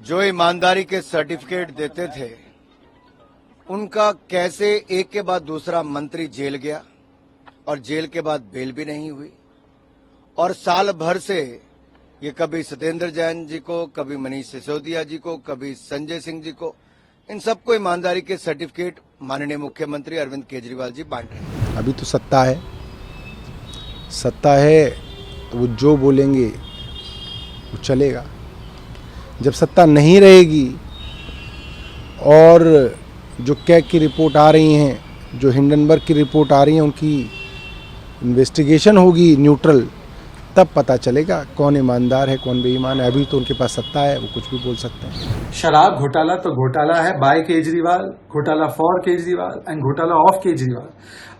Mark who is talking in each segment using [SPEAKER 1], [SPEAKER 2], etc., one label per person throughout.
[SPEAKER 1] जो ईमानदारी के सर्टिफिकेट देते थे उनका कैसे एक के बाद दूसरा मंत्री जेल गया और जेल के बाद बेल भी नहीं हुई, और साल भर से ये कभी सत्येंद्र जैन जी को, कभी मनीष सिसोदिया जी को, कभी संजय सिंह जी को, इन सबको ईमानदारी के सर्टिफिकेट माननीय मुख्यमंत्री अरविंद केजरीवाल जी बांट रहे हैं।
[SPEAKER 2] अभी तो सत्ता है तो वो जो बोलेंगे वो चलेगा। जब सत्ता नहीं रहेगी और जो कैग की रिपोर्ट आ रही हैं, जो हिंडनबर्ग की रिपोर्ट आ रही है, उनकी इन्वेस्टिगेशन होगी न्यूट्रल, तब पता चलेगा कौन ईमानदार है कौन बेईमान है। अभी तो उनके पास सत्ता है, वो कुछ भी बोल सकते हैं।
[SPEAKER 3] शराब घोटाला तो घोटाला है बाय केजरीवाल, घोटाला फॉर केजरीवाल एंड घोटाला ऑफ केजरीवाल।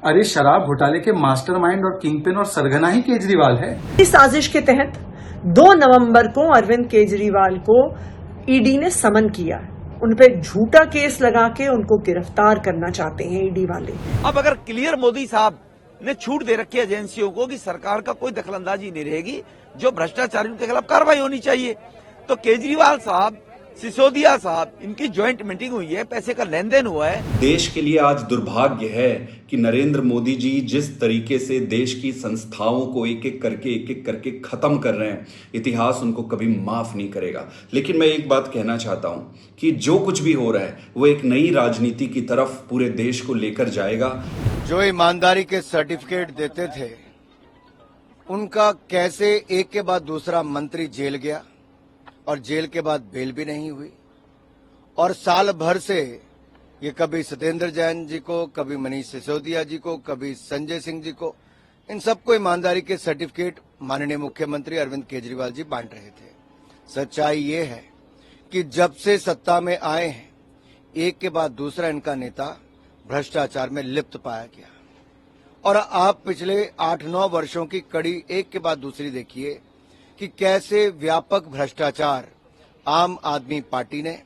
[SPEAKER 3] अरे शराब घोटाले के मास्टरमाइंड और किंगपिन और सरगना ही केजरीवाल है।
[SPEAKER 4] इस साजिश के तहत 2 नवंबर को अरविंद केजरीवाल को ईडी ने समन किया। उन पे झूठा केस लगा के उनको गिरफ्तार करना चाहते हैं ईडी वाले।
[SPEAKER 5] अब अगर क्लियर मोदी साहब ने छूट दे रखी है एजेंसियों को कि सरकार का कोई दखलंदाजी नहीं रहेगी, जो भ्रष्टाचारियों के खिलाफ कार्रवाई होनी चाहिए, तो केजरीवाल साहब, सिसोदिया साहब, इनकी ज्वाइंट मीटिंग हुई है, पैसे का लेन देन हुआ है।
[SPEAKER 6] देश के लिए आज दुर्भाग्य है कि नरेंद्र मोदी जी जिस तरीके से देश की संस्थाओं को एक एक करके खत्म कर रहे हैं, इतिहास उनको कभी माफ नहीं करेगा। लेकिन मैं एक बात कहना चाहता हूं कि जो कुछ भी हो रहा है वो एक नई राजनीति की तरफ पूरे देश को लेकर जाएगा।
[SPEAKER 1] जो ईमानदारी के सर्टिफिकेट देते थे उनका कैसे एक के बाद दूसरा मंत्री जेल गया और जेल के बाद बेल भी नहीं हुई, और साल भर से ये कभी सत्येंद्र जैन जी को, कभी मनीष सिसोदिया जी को, कभी संजय सिंह जी को, इन सबको ईमानदारी के सर्टिफिकेट माननीय मुख्यमंत्री अरविंद केजरीवाल जी बांट रहे थे। सच्चाई ये है कि जब से सत्ता में आए हैं, एक के बाद दूसरा इनका नेता भ्रष्टाचार में लिप्त पाया गया, और आप पिछले 8-9 वर्षों की कड़ी एक के बाद दूसरी देखिए कि कैसे व्यापक भ्रष्टाचार आम आदमी पार्टी ने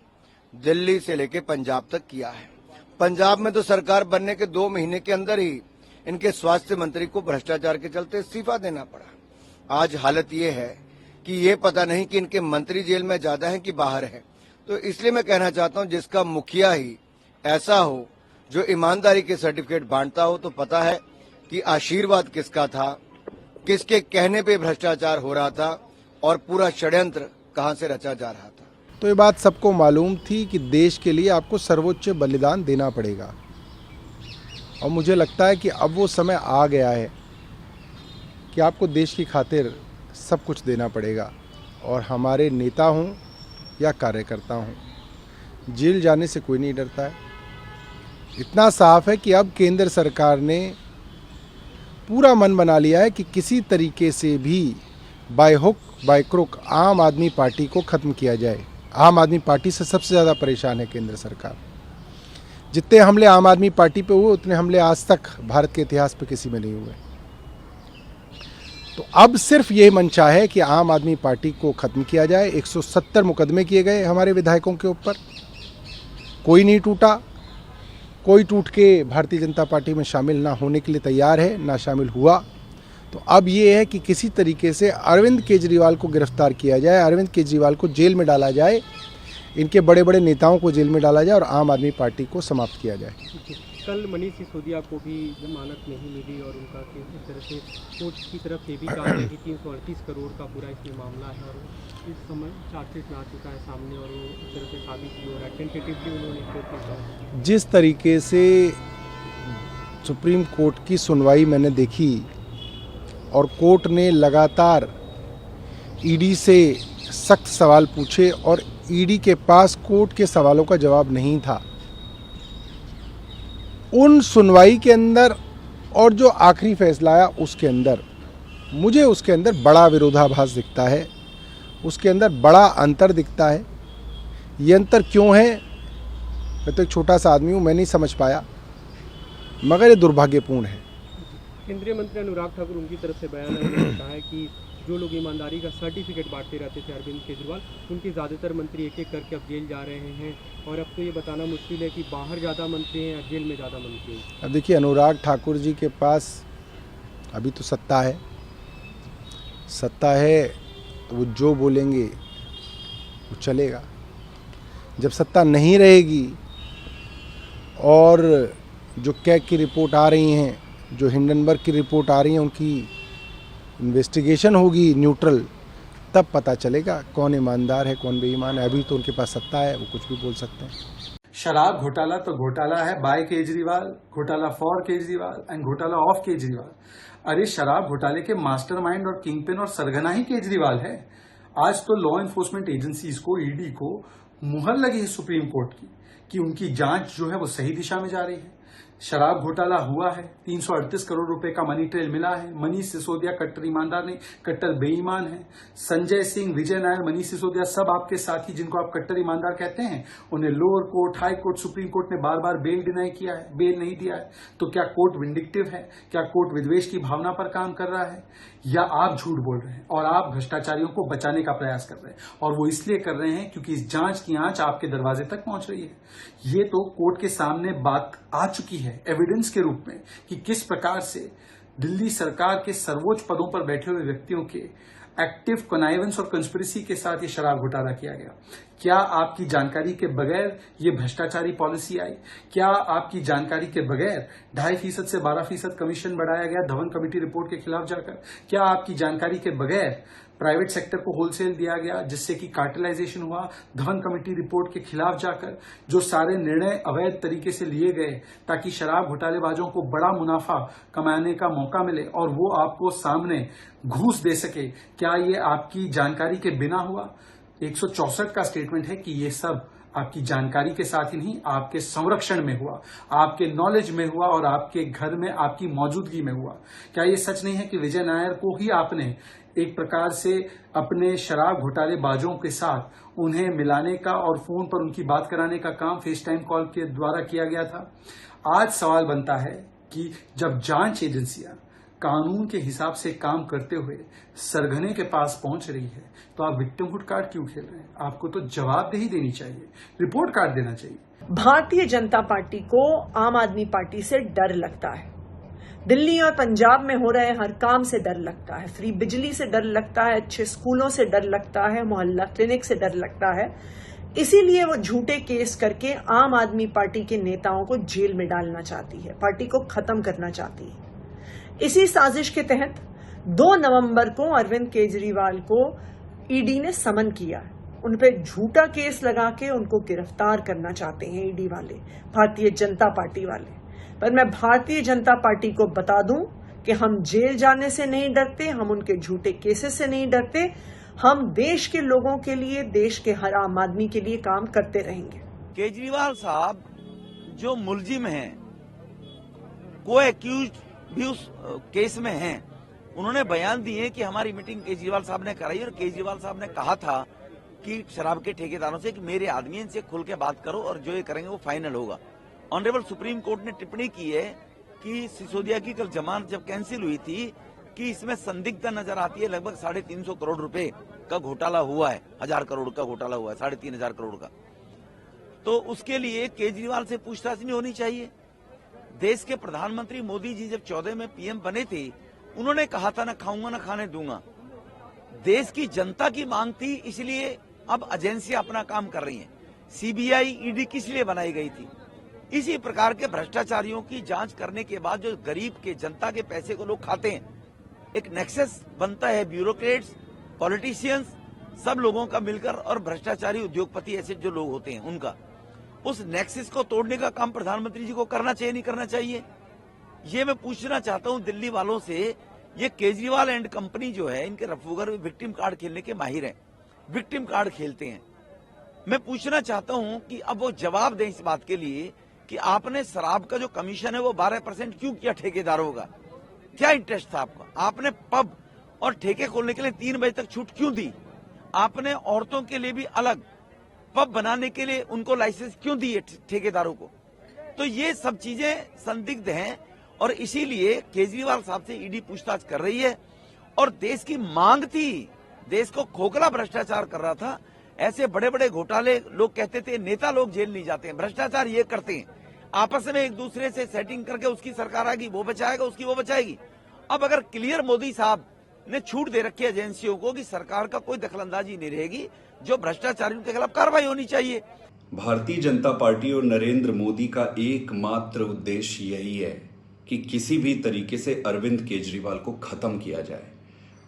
[SPEAKER 1] दिल्ली से लेकर पंजाब तक किया है। पंजाब में तो सरकार बनने के 2 महीने के अंदर ही इनके स्वास्थ्य मंत्री को भ्रष्टाचार के चलते इस्तीफा देना पड़ा। आज हालत ये है कि ये पता नहीं कि इनके मंत्री जेल में ज्यादा हैं कि बाहर हैं। तो इसलिए मैं कहना चाहता हूं, जिसका मुखिया ही ऐसा हो जो ईमानदारी के सर्टिफिकेट बांटता हो, तो पता है कि आशीर्वाद किसका था, किसके कहने पे भ्रष्टाचार हो रहा था और पूरा षड्यंत्र कहां से रचा जा रहा था।
[SPEAKER 2] तो ये बात सबको मालूम थी कि देश के लिए आपको सर्वोच्च बलिदान देना पड़ेगा, और मुझे लगता है कि अब वो समय आ गया है कि आपको देश की खातिर सब कुछ देना पड़ेगा। और हमारे नेता हों या कार्यकर्ता हों, जेल जाने से कोई नहीं डरता है। इतना साफ है कि अब केंद्र सरकार ने पूरा मन बना लिया है कि किसी तरीके से भी बाय हुक बाय क्रुक आम आदमी पार्टी को ख़त्म किया जाए। आम आदमी पार्टी से सबसे ज़्यादा परेशान है केंद्र सरकार। जितने हमले आम आदमी पार्टी पे हुए उतने हमले आज तक भारत के इतिहास पे किसी में नहीं हुए। तो अब सिर्फ ये मंशा है कि आम आदमी पार्टी को ख़त्म किया जाए। 170 मुकदमे किए गए हमारे विधायकों के ऊपर, कोई नहीं टूटा। कोई टूट के भारतीय जनता पार्टी में शामिल ना होने के लिए तैयार है, ना शामिल हुआ। तो अब ये है कि किसी तरीके से अरविंद केजरीवाल को गिरफ्तार किया जाए, अरविंद केजरीवाल को जेल में डाला जाए, इनके बड़े बड़े नेताओं को जेल में डाला जाए और आम आदमी पार्टी को समाप्त किया जाए।
[SPEAKER 7] कल मनीष सिसोदिया को भी जमानत नहीं मिली और उनका इस तरह से कोर्ट की तरफ से भी कहा है कि 338 करोड़ का पूरा इसमें मामला है और इस समय चार्जशीट में आ चुका है सामने और वो इस तरह से साबित भी हो रहा है। टेंटेटिवली उन्होंने कोर्ट में कहा।
[SPEAKER 2] जिस तरीके से सुप्रीम कोर्ट की सुनवाई मैंने देखी और कोर्ट ने लगातार ईडी से सख्त सवाल पूछे और ईडी के पास कोर्ट के सवालों का जवाब नहीं था, उन सुनवाई के अंदर और जो आखिरी फैसला आया उसके अंदर मुझे उसके अंदर बड़ा विरोधाभास दिखता है, उसके अंदर बड़ा अंतर दिखता है। ये अंतर क्यों है, मैं तो एक छोटा सा आदमी हूँ, मैं नहीं समझ पाया, मगर ये दुर्भाग्यपूर्ण है।
[SPEAKER 7] केंद्रीय मंत्री अनुराग ठाकुर उनकी तरफ से बयान है, उन्होंने कहा है कि जो लोग ईमानदारी का सर्टिफिकेट बांटते रहते थे अरविंद केजरीवाल, उनके ज़्यादातर मंत्री एक एक करके अब जेल जा रहे हैं और अब तो ये बताना मुश्किल है कि बाहर ज़्यादा मंत्री हैं या जेल में ज़्यादा मंत्री हैं।
[SPEAKER 2] अब देखिए, अनुराग ठाकुर जी के पास अभी तो सत्ता है तो वो जो बोलेंगे वो चलेगा। जब सत्ता नहीं रहेगी और जो कैग की रिपोर्ट आ रही हैं, जो हिंडनबर्ग की रिपोर्ट आ रही हैं, उनकी इन्वेस्टिगेशन होगी न्यूट्रल, तब पता चलेगा कौन ईमानदार है कौन बेईमान है। अभी तो उनके पास सत्ता है, वो कुछ भी बोल सकते हैं।
[SPEAKER 3] शराब घोटाला तो घोटाला है बाय केजरीवाल, घोटाला फॉर केजरीवाल एंड घोटाला ऑफ केजरीवाल। अरे शराब घोटाले के मास्टरमाइंड और किंगपिन और सरगना ही केजरीवाल है। आज तो लॉ एनफोर्समेंट एजेंसीज को, ईडी को मुहर लगी है सुप्रीम कोर्ट की कि उनकी जांच जो है वो सही दिशा में जा रही है। शराब घोटाला हुआ है, 338 करोड़ रुपए का मनी ट्रेल मिला है। मनीष सिसोदिया कट्टर ईमानदार नहीं, कट्टर बेईमान है। संजय सिंह, विजय नायर, मनीष सिसोदिया सब आपके साथी जिनको आप कट्टर ईमानदार कहते हैं, उन्हें lower court, high court, supreme court ने बार बार बेल डिनाई किया है, बेल नहीं दिया है। तो क्या कोर्ट विंडिक्टिव है? क्या कोर्ट विद्वेष की भावना पर काम कर रहा है, या आप झूठ बोल रहे हैं और आप भ्रष्टाचारियों को बचाने का प्रयास कर रहे हैं? और वो इसलिए कर रहे हैं क्योंकि इस जांच की आंच आपके दरवाजे तक पहुंच रही है। ये तो कोर्ट के सामने बात आ चुकी है एविडेंस के रूप में कि किस प्रकार से दिल्ली सरकार के सर्वोच्च पदों पर बैठे हुए व्यक्तियों के एक्टिव कनाइवेंस और कंस्पिरेसी के साथ ये शराब घोटाला किया गया। क्या आपकी जानकारी के बगैर ये भ्रष्टाचारी पॉलिसी आई? क्या आपकी जानकारी के बगैर 2.5% से 12% कमीशन बढ़ाया गया धवन कमेटी रिपोर्ट के खिलाफ जाकर? क्या आपकी जानकारी के बगैर प्राइवेट सेक्टर को होलसेल दिया गया जिससे कि कार्टेलाइजेशन हुआ धवन कमेटी रिपोर्ट के खिलाफ जाकर? जो सारे निर्णय अवैध तरीके से लिए गए ताकि शराब घोटालेबाजों को बड़ा मुनाफा कमाने का मौका मिले और वो आपको सामने घूस दे सके, क्या ये आपकी जानकारी के बिना हुआ? 164 का स्टेटमेंट है कि ये सब आपकी जानकारी के साथ ही नहीं, आपके संरक्षण में हुआ, आपके नॉलेज में हुआ और आपके घर में आपकी मौजूदगी में हुआ। क्या ये सच नहीं है कि विजय नायर को ही आपने एक प्रकार से अपने शराब घोटालेबाजों के साथ उन्हें मिलाने का और फोन पर उनकी बात कराने का काम फेस टाइम कॉल के द्वारा किया गया था? आज सवाल बनता है कि जब जांच एजेंसियां कानून के हिसाब से काम करते हुए सरगने के पास पहुंच रही है तो आप विक्टिमहुड कार्ड क्यों खेल रहे हैं? आपको तो जवाबदेही देनी चाहिए, रिपोर्ट कार्ड देना चाहिए।
[SPEAKER 4] भारतीय जनता पार्टी को आम आदमी पार्टी से डर लगता है। दिल्ली और पंजाब में हो रहे हर काम से डर लगता है, फ्री बिजली से डर लगता है, अच्छे स्कूलों से डर लगता है, मोहल्ला क्लिनिक से डर लगता है। इसीलिए वो झूठे केस करके आम आदमी पार्टी के नेताओं को जेल में डालना चाहती है, पार्टी को खत्म करना चाहती है। इसी साजिश के तहत 2 नवंबर को अरविंद केजरीवाल को ईडी ने समन किया। उन पे झूठा केस लगा के उनको गिरफ्तार करना चाहते हैं ईडी वाले, भारतीय जनता पार्टी वाले। पर मैं भारतीय जनता पार्टी को बता दूं कि हम जेल जाने से नहीं डरते, हम उनके झूठे केसेस से नहीं डरते। हम देश के लोगों के लिए, देश के हर आम आदमी के लिए काम करते रहेंगे।
[SPEAKER 5] केजरीवाल साहब जो मुलजिम हैं, को एक्यूज भी उस केस में हैं, उन्होंने बयान दिए कि हमारी मीटिंग केजरीवाल साहब ने कराई और केजरीवाल साहब ने कहा था कि शराब के ठेकेदारों से कि मेरे आदमी इनसे खुल के बात करो और जो ये करेंगे वो फाइनल होगा। ऑनरेबल सुप्रीम कोर्ट ने टिप्पणी की है कि सिसोदिया की कल जमानत जब कैंसिल हुई थी कि इसमें संदिग्धता नजर आती है, लगभग 350 करोड़ रुपए का घोटाला हुआ है, 1000 करोड़ का घोटाला हुआ है, 3500 करोड़ का। तो उसके लिए केजरीवाल से पूछताछ नहीं होनी चाहिए। देश के प्रधानमंत्री मोदी जी जब 14 में पीएम बने थे, उन्होंने कहा था ना खाऊंगा ना खाने दूंगा। देश की जनता की मांग थी, इसलिए अब एजेंसियां अपना काम कर रही हैं। सीबीआई, ईडी किस लिए बनाई गई थी? इसी प्रकार के भ्रष्टाचारियों की जांच करने के बाद जो गरीब के, जनता के पैसे को लोग खाते हैं, एक नेक्सस बनता है ब्यूरोक्रेट्स, पॉलिटिशियंस, सब लोगों का मिलकर और भ्रष्टाचारी उद्योगपति ऐसे जो लोग होते हैं उनका, उस नेक्सस को तोड़ने का काम प्रधानमंत्री जी को करना चाहिए, नहीं करना चाहिए? ये मैं पूछना चाहता हूं दिल्ली वालों से। ये केजरीवाल एंड कंपनी जो है, इनके रफूगर विक्टिम कार्ड खेलने के माहिर हैं, विक्टिम कार्ड खेलते हैं। मैं पूछना चाहता हूं कि अब वो जवाब दें इस बात के लिए कि आपने शराब का जो कमीशन है वो 12% क्यों किया ठेकेदारों का? क्या इंटरेस्ट था आपका? आपने पब और ठेके खोलने के लिए 3 बजे तक छूट क्यों दी? आपने औरतों के लिए भी अलग पब बनाने के लिए उनको लाइसेंस क्यों दिए ठेकेदारों को? तो ये सब चीजें संदिग्ध हैं और इसीलिए केजरीवाल साहब से ईडी पूछताछ कर रही है। और देश की मांग थी, देश को खोखला भ्रष्टाचार कर रहा था। ऐसे बड़े बड़े घोटाले लोग कहते थे नेता लोग जेल नहीं जाते हैं, भ्रष्टाचार ये करते हैं, आपस में एक दूसरे से सेटिंग करके उसकी सरकार आएगी, वो बचाएगा, उसकी वो बचाएगी। अब अगर क्लियर मोदी साहब ने छूट दे रखी है एजेंसियों को कि सरकार का कोई दखलंदाजी नहीं रहेगी, जो भ्रष्टाचारियों के खिलाफ कार्रवाई होनी चाहिए।
[SPEAKER 6] भारतीय जनता पार्टी और नरेंद्र मोदी का एकमात्र उद्देश्य यही है कि किसी भी तरीके से अरविंद केजरीवाल को खत्म किया जाए।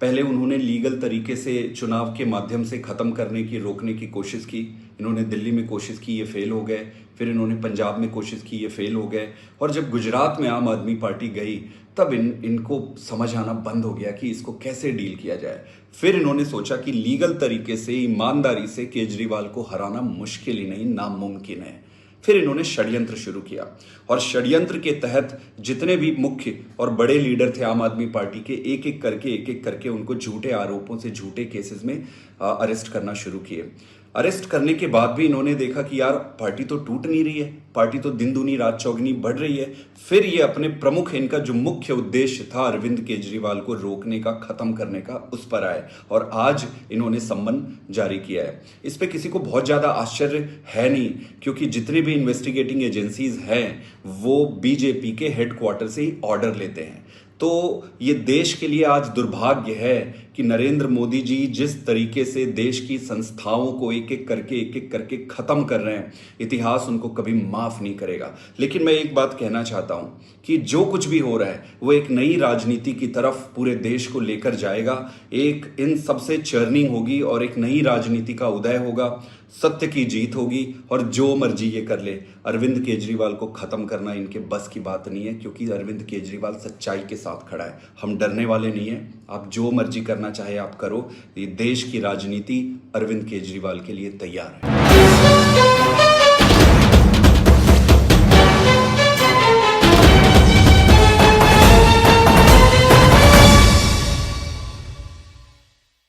[SPEAKER 6] पहले उन्होंने लीगल तरीके से चुनाव के माध्यम से खत्म करने की, रोकने की कोशिश की। इन्होंने दिल्ली में कोशिश की, ये फेल हो गए। फिर इन्होंने पंजाब में कोशिश की, ये फेल हो गए। और जब गुजरात में आम आदमी पार्टी गई तब इनको समझ आना बंद हो गया कि इसको कैसे डील किया जाए। फिर इन्होंने सोचा कि लीगल तरीके से, ईमानदारी से केजरीवाल को हराना मुश्किल ही नहीं, नामुमकिन है। फिर इन्होंने षड्यंत्र शुरू किया और षड्यंत्र के तहत जितने भी मुख्य और बड़े लीडर थे आम आदमी पार्टी के, एक एक करके उनको झूठे आरोपों से, झूठे केसेस में अरेस्ट करना शुरू किए। अरेस्ट करने के बाद भी इन्होंने देखा कि यार पार्टी तो टूट नहीं रही है, पार्टी तो दिन दूनी रात चौगनी बढ़ रही है। फिर ये अपने प्रमुख, इनका जो मुख्य उद्देश्य था अरविंद केजरीवाल को रोकने का, खत्म करने का, उस पर आए और आज इन्होंने सम्मन जारी किया है। इस पे किसी को बहुत ज्यादा आश्चर्य है नहीं, क्योंकि जितनी भी इन्वेस्टिगेटिंग एजेंसीज हैं वो बीजेपी के हेडक्वार्टर से ही ऑर्डर लेते हैं। तो ये देश के लिए आज दुर्भाग्य है कि नरेंद्र मोदी जी जिस तरीके से देश की संस्थाओं को एक एक करके खत्म कर रहे हैं, इतिहास उनको कभी माफ नहीं करेगा। लेकिन मैं एक बात कहना चाहता हूं कि जो कुछ भी हो रहा है वो एक नई राजनीति की तरफ पूरे देश को लेकर जाएगा। एक इन सबसे चर्निंग होगी और एक नई राजनीति का उदय होगा, सत्य की जीत होगी। और जो मर्जी ये कर ले, अरविंद केजरीवाल को खत्म करना इनके बस की बात नहीं है, क्योंकि अरविंद केजरीवाल सच्चाई के साथ खड़ा है। हम डरने वाले नहीं है। आप जो मर्जी करना चाहे आप करो। ये देश की राजनीति अरविंद केजरीवाल के लिए तैयार है।